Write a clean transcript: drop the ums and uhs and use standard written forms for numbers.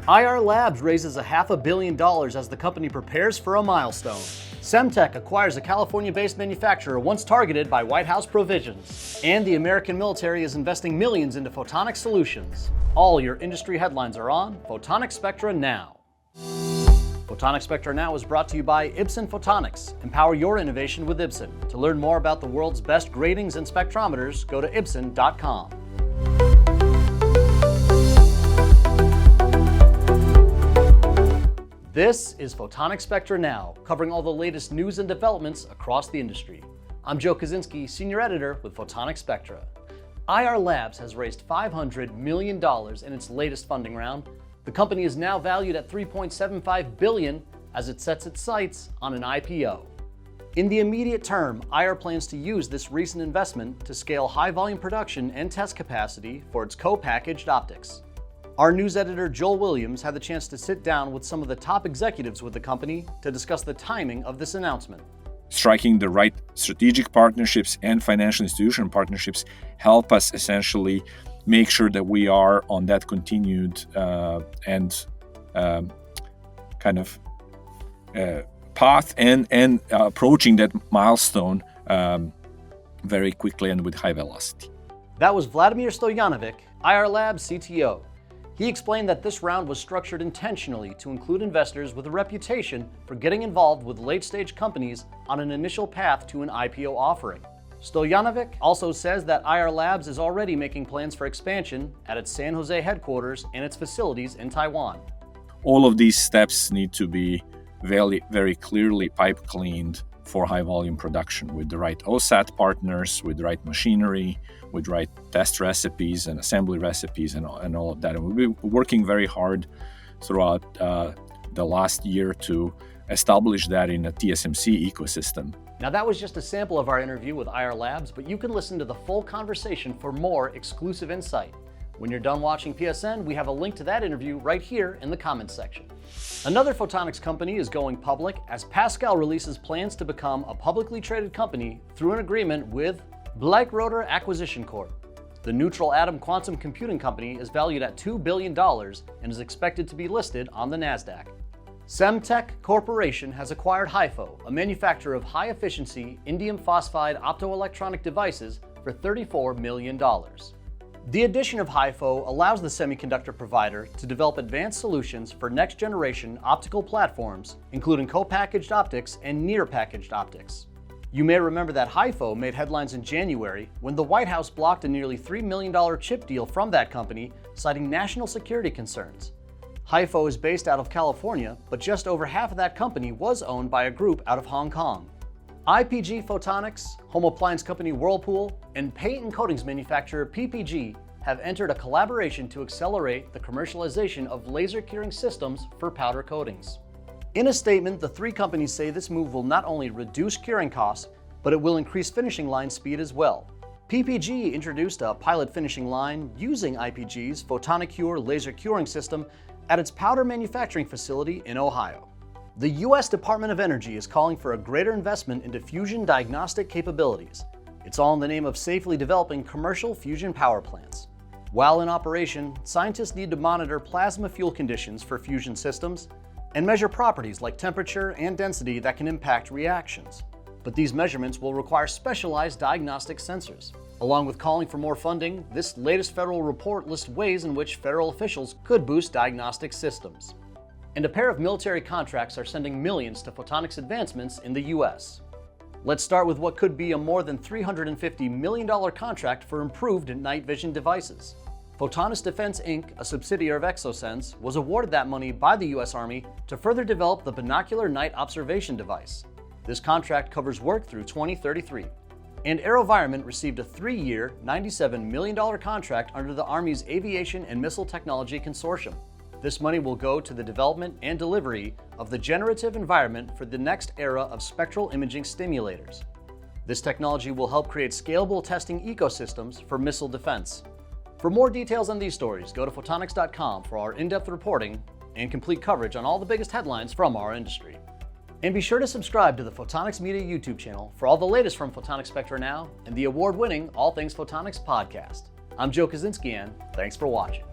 Ayar Labs raises $500 million as the company prepares for a milestone. Semtech acquires a California-based manufacturer once targeted by White House provisions. And the American military is investing millions into photonic solutions. All your industry headlines are on Photonics Spectra Now. Photonics Spectra Now is brought to you by Ibsen Photonics. Empower your innovation with Ibsen. To learn more about the world's best gratings and spectrometers, go to ibsen.com. This is Photonics Spectra Now, covering all the latest news and developments across the industry. I'm Joe Kaczynski, Senior Editor with Photonics Spectra. Ayar Labs has raised $500 million in its latest funding round. The company is now valued at $3.75 billion as it sets its sights on an IPO. In the immediate term, Ayar plans to use this recent investment to scale high-volume production and test capacity for its co-packaged optics. Our news editor, Joel Williams, had the chance to sit down with some of the top executives with the company to discuss the timing of this announcement. Striking the right strategic partnerships and financial institution partnerships help us essentially make sure that we are on that continued path and approaching that milestone very quickly and with high velocity. That was Vladimir Stoyanovic, Ayar Labs CTO. He explained that this round was structured intentionally to include investors with a reputation for getting involved with late-stage companies on an initial path to an IPO offering. Stoyanovic also says that Ayar Labs is already making plans for expansion at its San Jose headquarters and its facilities in Taiwan. All of these steps need to be very, very clearly pipe cleaned for high volume production with the right OSAT partners, with the right machinery, with right test recipes and assembly recipes and all of that. And we've been working very hard throughout the last year to establish that in a TSMC ecosystem. Now that was just a sample of our interview with Ayar Labs, but you can listen to the full conversation for more exclusive insight. When you're done watching PSN, we have a link to that interview right here in the comments section. Another photonics company is going public as Pasqal releases plans to become a publicly traded company through an agreement with Bleichroeder Acquisition Corp. The neutral atom quantum computing company is valued at $2 billion and is expected to be listed on the NASDAQ. Semtech Corporation has acquired HieFo, a manufacturer of high-efficiency indium phosphide optoelectronic devices, for $34 million. The addition of HieFo allows the semiconductor provider to develop advanced solutions for next-generation optical platforms, including co-packaged optics and near-packaged optics. You may remember that HieFo made headlines in January when the White House blocked a nearly $3 million chip deal from that company, citing national security concerns. HieFo is based out of California, but just over half of that company was owned by a group out of Hong Kong. IPG Photonics, home appliance company Whirlpool, and paint and coatings manufacturer PPG have entered a collaboration to accelerate the commercialization of laser curing systems for powder coatings. In a statement, the three companies say this move will not only reduce curing costs, but it will increase finishing line speed as well. PPG introduced a pilot finishing line using IPG's PhotonicCure laser curing system at its powder manufacturing facility in Ohio. The U.S. Department of Energy is calling for a greater investment into fusion diagnostic capabilities. It's all in the name of safely developing commercial fusion power plants. While in operation, scientists need to monitor plasma fuel conditions for fusion systems and measure properties like temperature and density that can impact reactions. But these measurements will require specialized diagnostic sensors. Along with calling for more funding, this latest federal report lists ways in which federal officials could boost diagnostic systems. And a pair of military contracts are sending millions to photonics advancements in the U.S. Let's start with what could be a more than $350 million contract for improved night vision devices. Photonis Defense Inc., a subsidiary of Exosense, was awarded that money by the U.S. Army to further develop the binocular night observation device. This contract covers work through 2033. And AeroVironment received a 3-year, $97 million contract under the Army's Aviation and Missile Technology Consortium. This money will go to the development and delivery of the generative environment for the next era of spectral imaging stimulators. This technology will help create scalable testing ecosystems for missile defense. For more details on these stories, go to photonics.com for our in-depth reporting and complete coverage on all the biggest headlines from our industry. And be sure to subscribe to the Photonics Media YouTube channel for all the latest from Photonics Spectra Now and the award-winning All Things Photonics podcast. I'm Joe Kaczynski, and thanks for watching.